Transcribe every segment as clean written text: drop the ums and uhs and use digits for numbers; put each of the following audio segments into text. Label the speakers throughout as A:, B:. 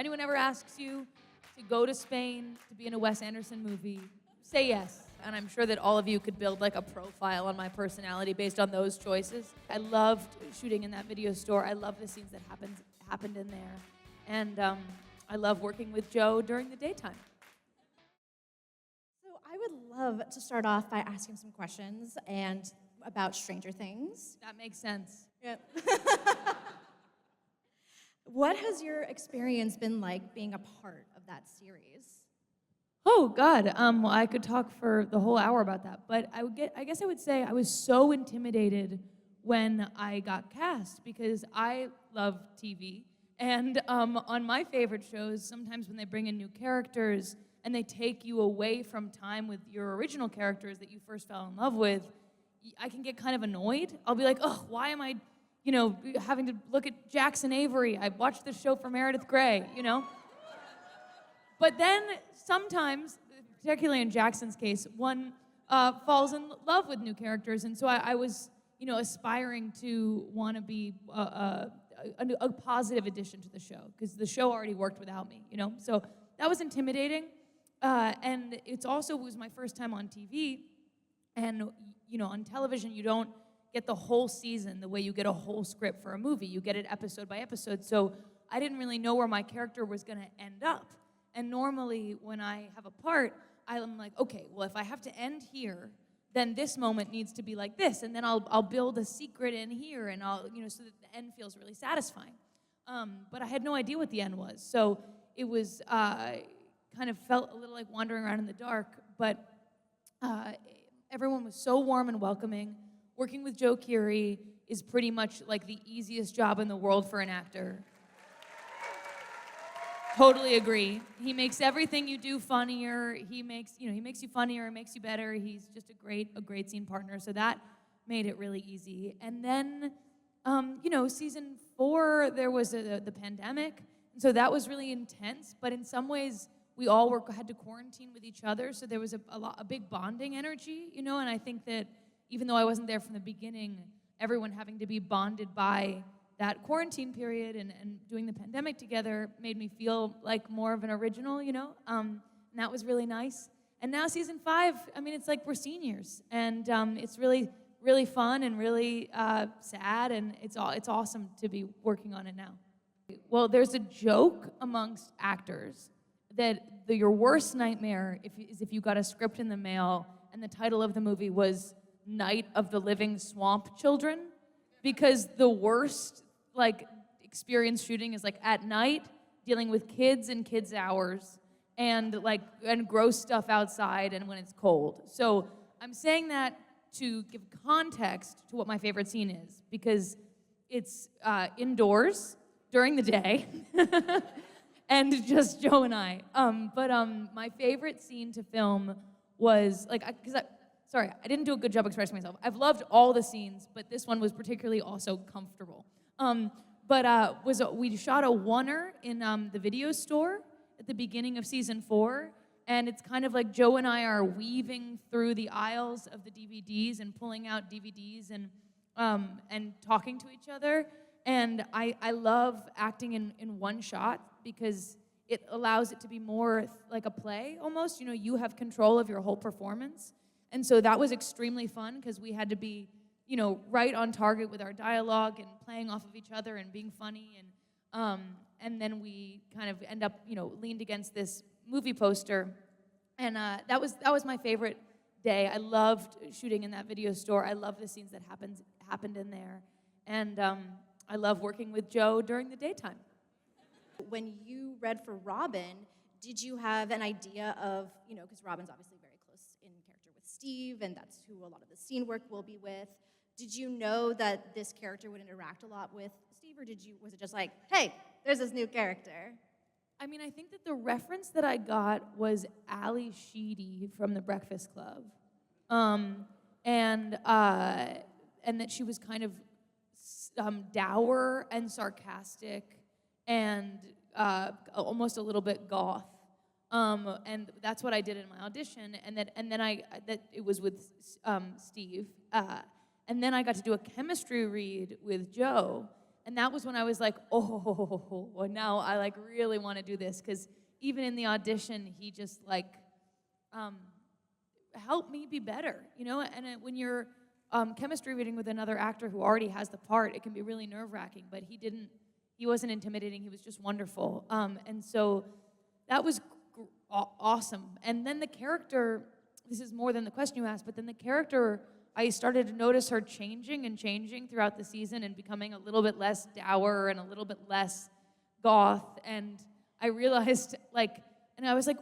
A: anyone ever asks you to go to Spain to be in a Wes Anderson movie, say yes. And I'm sure that all of you could build like a profile on my personality based on those choices. I loved shooting in that video store. I love the scenes that happened in there. And I love working with Joe during the daytime.
B: So I would love to start off by asking some questions and about Stranger Things.
A: That makes sense.
B: Yep. What has your experience been like being a part of that series?
A: Oh God, well, I could talk for the whole hour about that, but I guess I would say I was so intimidated when I got cast because I love TV, and on my favorite shows, sometimes when they bring in new characters and they take you away from time with your original characters that you first fell in love with, I can get kind of annoyed. I'll be like, oh, why am I, having to look at Jackson Avery? I watched this show for Meredith Grey, But then sometimes, particularly in Jackson's case, one falls in love with new characters, and so I was, aspiring to want to be a positive addition to the show because the show already worked without me, So that was intimidating, and it also was my first time on TV, and on television you don't get the whole season the way you get a whole script for a movie. You get it episode by episode, so I didn't really know where my character was going to end up. And normally, when I have a part, I'm like, okay, well, if I have to end here, then this moment needs to be like this, and then I'll build a secret in here, and I'll, so that the end feels really satisfying. But I had no idea what the end was, so it was kind of felt a little like wandering around in the dark. But everyone was so warm and welcoming. Working with Joe Keery is pretty much like the easiest job in the world for an actor. Totally agree. He makes everything you do funnier. He makes you funnier, makes you better. He's just a great scene partner. So that made it really easy. And then, season 4, there was the pandemic. And so that was really intense. But in some ways, we all had to quarantine with each other. So there was a big bonding energy, And I think that even though I wasn't there from the beginning, everyone having to be bonded by that quarantine period and doing the pandemic together made me feel like more of an original, and that was really nice. And now season 5, it's like we're seniors, and it's really, really fun and really sad, and it's awesome to be working on it now. Well, there's a joke amongst actors that your worst nightmare is if you got a script in the mail and the title of the movie was Night of the Living Swamp Children, because the worst experience shooting is at night, dealing with kids and kids' hours, and gross stuff outside and when it's cold. So I'm saying that to give context to what my favorite scene is, because it's indoors during the day, and just Joe and I. But my favorite scene to film was Sorry, I didn't do a good job expressing myself. I've loved all the scenes, but this one was particularly also comfortable. We shot a oneer in the video store at the beginning of season 4, and it's kind of like Joe and I are weaving through the aisles of the DVDs and pulling out DVDs and talking to each other. And I love acting in one shot because it allows it to be more like a play almost. You have control of your whole performance. And so that was extremely fun because we had to be, right on target with our dialogue and playing off of each other and being funny. And then we kind of end up, leaned against this movie poster. And that was my favorite day. I loved shooting in that video store. I love the scenes that happened in there. And I love working with Joe during the daytime.
B: When you read for Robin, did you have an idea of, because Robin's obviously very close in character with Steve, and that's who a lot of the scene work will be with. Did you know that this character would interact a lot with Steve, or was it just like, hey, there's this new character?
A: I think that the reference that I got was Ali Sheedy from The Breakfast Club, and that she was kind of dour and sarcastic and almost a little bit goth. And that's what I did in my audition, and then it was with Steve, and then I got to do a chemistry read with Joe And that was when I was like, oh, well, now I like really want to do this. Because even in the audition, he just like helped me be better, you know? And when you're chemistry reading with another actor who already has the part, it can be really nerve-wracking. But he wasn't intimidating. He was just wonderful. And so that was awesome. And then the character, this is more than the question you asked, but then the character, I started to notice her changing and changing throughout the season and becoming a little bit less dour and a little bit less goth. And I realized, like, and I was like,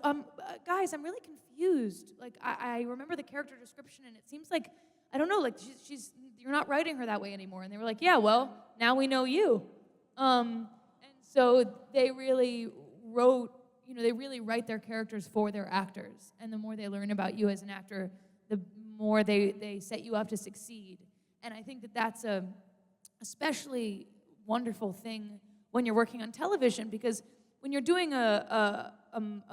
A: guys, I'm really confused. Like, I remember the character description, and it seems like, I don't know, like, you're not writing her that way anymore. And they were like, yeah, well, now we know you. And so they really they really write their characters for their actors. And the more they learn about you as an actor, the more they set you up to succeed. And I think that that's a especially wonderful thing when you're working on television, because when you're doing a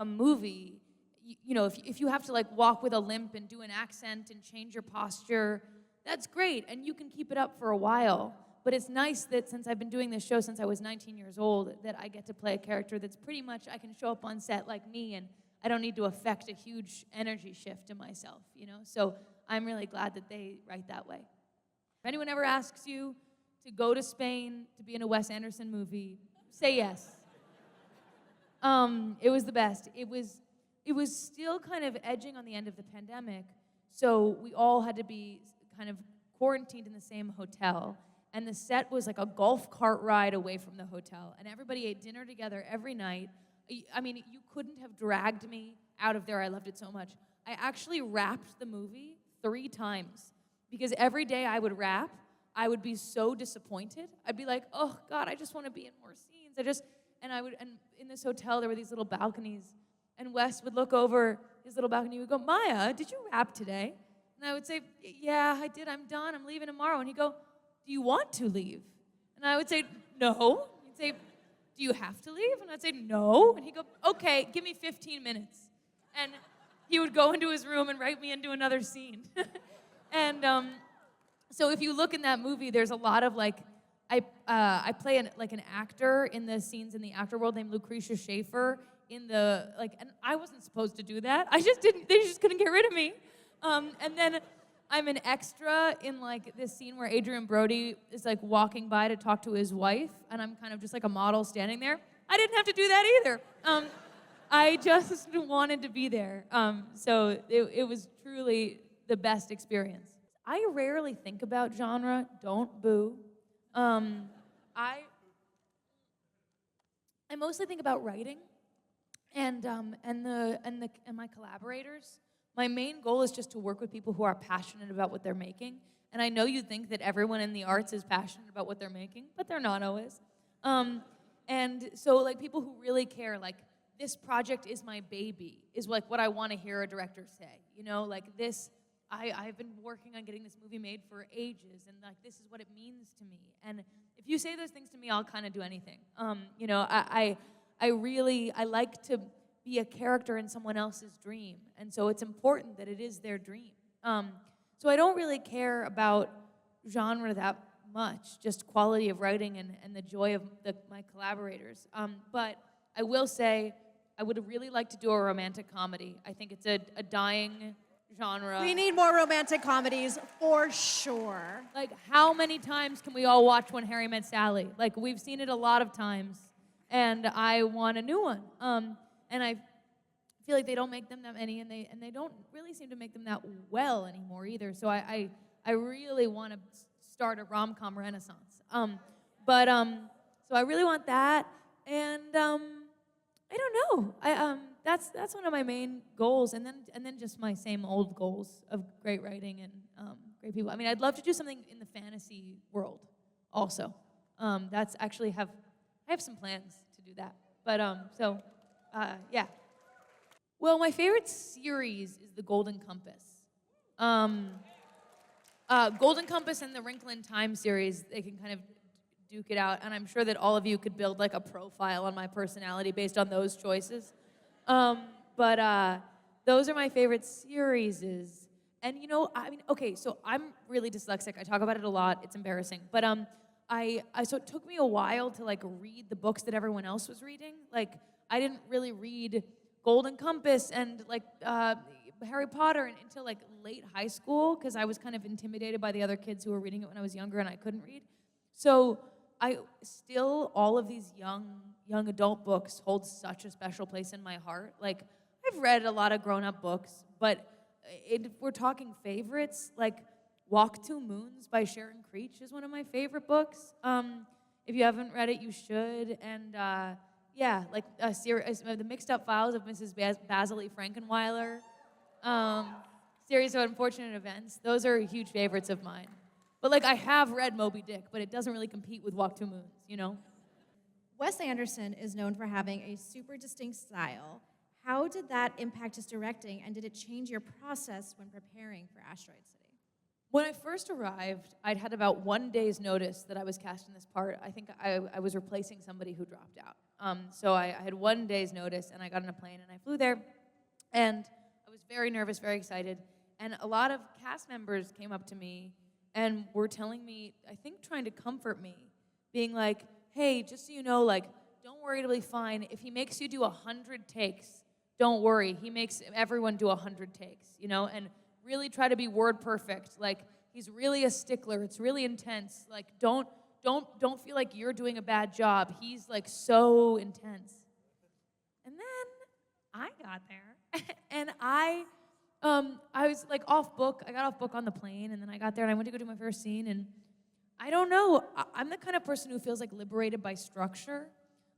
A: movie, if you have to like walk with a limp and do an accent and change your posture, that's great, and you can keep it up for a while. But it's nice that since I've been doing this show since I was 19 years old, that I get to play a character that's pretty much, I can show up on set like me, and I don't need to affect a huge energy shift in myself, you know? So I'm really glad that they write that way. If anyone ever asks you to go to Spain to be in a Wes Anderson movie, say yes. It was the best. It was still kind of edging on the end of the pandemic, so we all had to be kind of quarantined in the same hotel. And the set was like a golf cart ride away from the hotel. And everybody ate dinner together every night. I mean, you couldn't have dragged me out of there. I loved it so much. I actually wrapped the movie 3 times. Because every day I would wrap, I would be so disappointed. I'd be like, oh, God, I just want to be in more scenes. And in this hotel, there were these little balconies. And Wes would look over his little balcony. He would go, Maya, did you wrap today? And I would say, yeah, I did. I'm done. I'm leaving tomorrow. And he'd go, do you want to leave? And I would say, no. He'd say, do you have to leave? And I'd say, no. And he'd go, okay, give me 15 minutes. And he would go into his room and write me into another scene. And so if you look in that movie, there's a lot of like, I play an actor in the scenes in the actor world named Lucretia Schaefer and I wasn't supposed to do that. They just couldn't get rid of me. And then I'm an extra in like this scene where Adrian Brody is like walking by to talk to his wife, and I'm kind of just like a model standing there. I didn't have to do that either. I just wanted to be there. So it was truly the best experience. I rarely think about genre. Don't boo. I mostly think about writing and my collaborators. My main goal is just to work with people who are passionate about what they're making. And I know you think that everyone in the arts is passionate about what they're making, but they're not always. And so like people who really care, like this project is my baby, is like what I want to hear a director say. You know, like this, I've been working on getting this movie made for ages, and like this is what it means to me. And if you say those things to me, I'll kind of do anything. I like to be a character in someone else's dream. And so it's important that it is their dream. So I don't really care about genre that much, just quality of writing and the joy of my collaborators. But I will say I would really like to do a romantic comedy. I think it's a dying genre.
B: We need more romantic comedies for sure.
A: Like, how many times can we all watch When Harry Met Sally? Like, we've seen it a lot of times, and I want a new one. And I feel like they don't make them that many, and they don't really seem to make them that well anymore either. So I really want to start a rom-com renaissance. So I really want that, and I don't know. That's one of my main goals, and then just my same old goals of great writing and great people. I mean, I'd love to do something in the fantasy world, also. That's actually I have some plans to do that, but yeah. Well, my favorite series is The Golden Compass. Golden Compass and the Wrinkle in Time series, they can kind of duke it out, and I'm sure that all of you could build like a profile on my personality based on those choices. But those are my favorite series. And okay, so I'm really dyslexic. I talk about it a lot. It's embarrassing. But so it took me a while to like read the books that everyone else was reading. Like I didn't really read Golden Compass and like Harry Potter until like late high school because I was kind of intimidated by the other kids who were reading it when I was younger and I couldn't read. So I still, all of these young adult books hold such a special place in my heart. Like I've read a lot of grown-up books, but if we're talking favorites, like Walk Two Moons by Sharon Creech is one of my favorite books. If you haven't read it, you should. And yeah, like the Mixed Up Files of Mrs. Basil E. Frankenweiler, Series of Unfortunate Events. Those are huge favorites of mine. But like I have read Moby Dick, but it doesn't really compete with Walk Two Moons, you know?
B: Wes Anderson is known for having a super distinct style. How did that impact his directing, and did it change your process when preparing for Asteroid City?
A: When I first arrived, I'd had about 1 day's notice that I was cast in this part. I think I was replacing somebody who dropped out. So I had 1 day's notice, and I got on a plane, and I flew there. And I was very nervous, very excited. And a lot of cast members came up to me and were telling me, I think trying to comfort me, being like, hey, just so you know, like, don't worry, it'll be fine. If he makes you do 100 takes, don't worry. He makes everyone do 100 takes, you know? And really try to be word perfect. Like, he's really a stickler. It's really intense. Like, don't feel like you're doing a bad job. He's, like, so intense. And then I got there, and I was, like, off book. I got off book on the plane, and then I got there, and I went to go do my first scene, and I don't know. I'm the kind of person who feels, like, liberated by structure.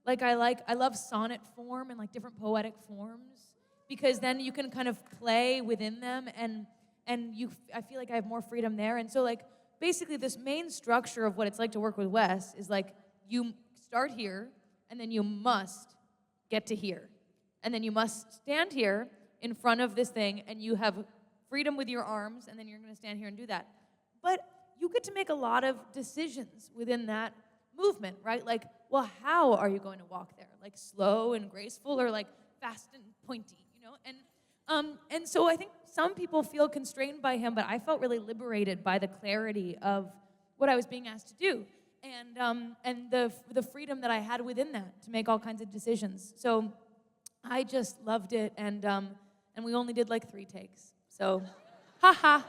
A: Like, I love sonnet form and, like, different poetic forms, because then you can kind of play within them, and I feel like I have more freedom there. And so, like, basically this main structure of what it's like to work with Wes is, like, you start here, and then you must get to here. And then you must stand here in front of this thing, and you have freedom with your arms, and then you're going to stand here and do that. But you get to make a lot of decisions within that movement, right? Like, well, how are you going to walk there? Like, slow and graceful, or, like, fast and pointy, you know? And so I think some people feel constrained by him, but I felt really liberated by the clarity of what I was being asked to do, and the freedom that I had within that to make all kinds of decisions. So I just loved it, and we only did like 3 takes. So, haha.